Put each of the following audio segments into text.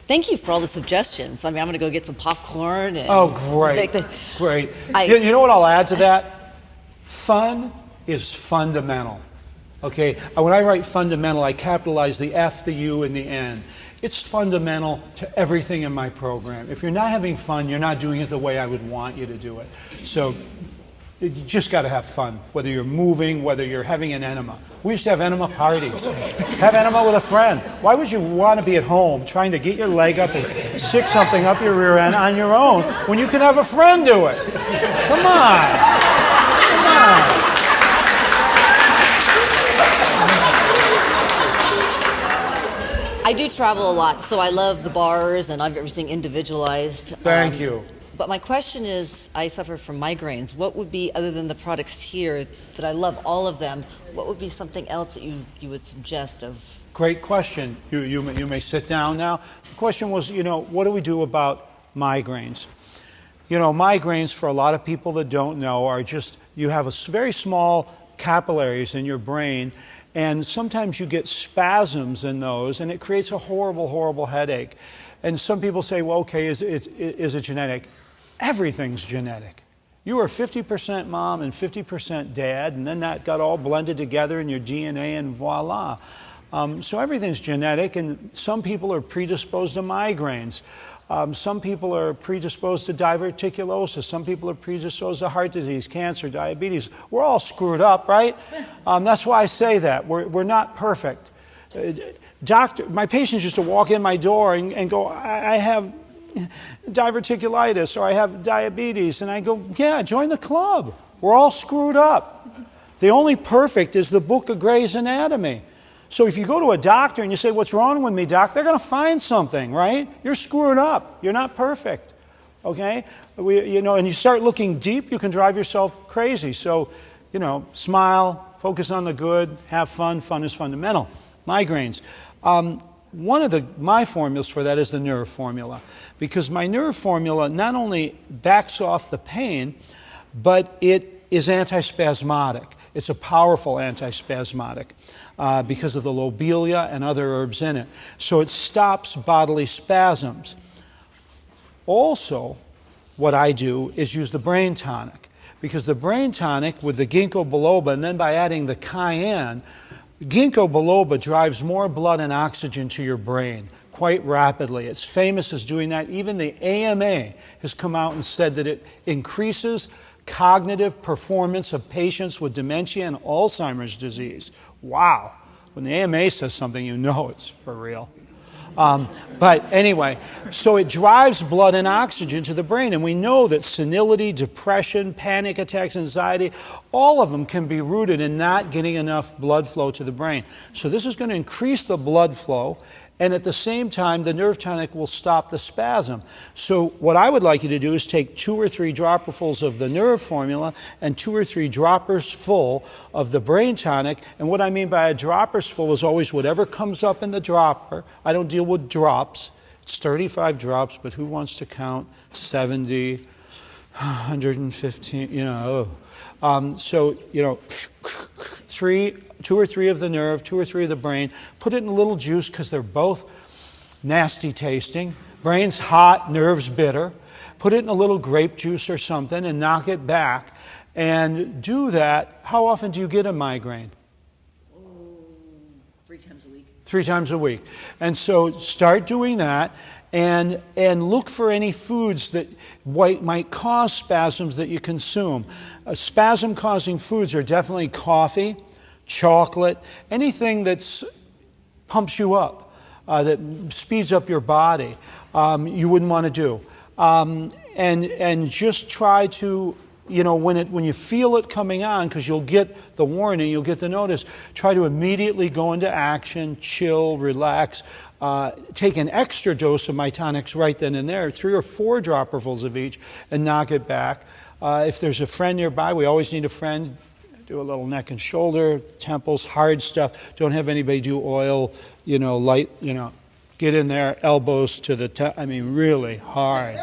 Thank you for all the suggestions. I mean, I'm going to go get some popcorn. And Oh, great. Great. You know what I'll add to that? Fun is fundamental. Okay? When I write fundamental, I capitalize the F, the U, and the N. It's fundamental to everything in my program. If you're not having fun, you're not doing it the way I would want you to do it. So you just got to have fun, whether you're moving, whether you're having an enema. We used to have enema parties. Have enema with a friend. Why would you want to be at home trying to get your leg up and stick something up your rear end on your own when you can have a friend do it? Come on. Come on. I do travel a lot, so I love the bars and I have everything individualized. Thank you. But my question is, I suffer from migraines. What would be, other than the products here, that I love all of them, what would be something else that you would suggest of? Great question. You may sit down now. The question was, what do we do about migraines? Migraines, for a lot of people that don't know, are just, you have very small capillaries in your brain, and sometimes you get spasms in those, and it creates a horrible, horrible headache. And some people say, well, okay, is it genetic? Everything's genetic. You were 50% mom and 50% dad, and then that got all blended together in your DNA, and voila. So everything's genetic, and some people are predisposed to migraines. Some people are predisposed to diverticulosis. Some people are predisposed to heart disease, cancer, diabetes. We're all screwed up, right? That's why I say that. We're not perfect. My patients used to walk in my door and go, I have diverticulitis, or I have diabetes. And I go, yeah, join the club. We're all screwed up. The only perfect is the book of Gray's Anatomy. So if you go to a doctor and you say, what's wrong with me, doc? They're going to find something, right? You're screwed up. You're not perfect, okay? And you start looking deep, you can drive yourself crazy. So, smile, focus on the good, have fun. Fun is fundamental. Migraines. One of my formulas for that is the nerve formula, because my nerve formula not only backs off the pain, but it is antispasmodic. It's a powerful antispasmodic because of the lobelia and other herbs in it. So it stops bodily spasms. Also, what I do is use the brain tonic, because the brain tonic with the ginkgo biloba, and then by adding the cayenne, ginkgo biloba drives more blood and oxygen to your brain quite rapidly. It's famous as doing that. Even the AMA has come out and said that it increases cognitive performance of patients with dementia and Alzheimer's disease. Wow. When the AMA says something, you know it's for real. But anyway, so it drives blood and oxygen to the brain, and we know that senility, depression, panic attacks, anxiety, all of them can be rooted in not getting enough blood flow to the brain. So this is going to increase the blood flow, and at the same time, the nerve tonic will stop the spasm. So what I would like you to do is take 2 or 3 dropperfuls of the nerve formula and 2 or 3 droppers full of the brain tonic. And what I mean by a droppers full is always whatever comes up in the dropper. I don't deal with drops. It's 35 drops, but who wants to count 70, 115, So, 2 or 3 of the nerve, 2 or 3 of the brain. Put it in a little juice because they're both nasty tasting. Brain's hot, nerve's bitter. Put it in a little grape juice or something and knock it back. And do that. How often do you get a migraine? 3 times a week. 3 times a week. And so start doing that. And look for any foods that might cause spasms that you consume. Spasm-causing foods are definitely coffee, chocolate, anything that pumps you up, that speeds up your body, you wouldn't want to do. And just try to, when you feel it coming on, because you'll get the warning, you'll get the notice, try to immediately go into action, chill, relax, take an extra dose of my tonics right then and there, 3 or 4 dropperfuls of each, and knock it back. If there's a friend nearby, we always need a friend. Do a little neck and shoulder, temples, hard stuff. Don't have anybody do oil, light, get in there, elbows to the, really hard,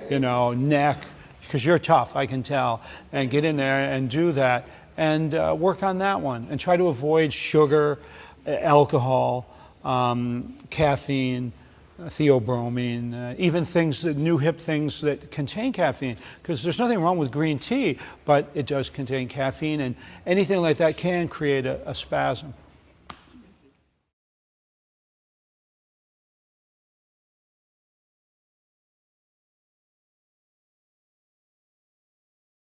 neck, because you're tough, I can tell. And get in there and do that and work on that one. And try to avoid sugar, alcohol, caffeine, theobromine, even things, new hip things that contain caffeine, because there's nothing wrong with green tea, but it does contain caffeine, and anything like that can create a spasm.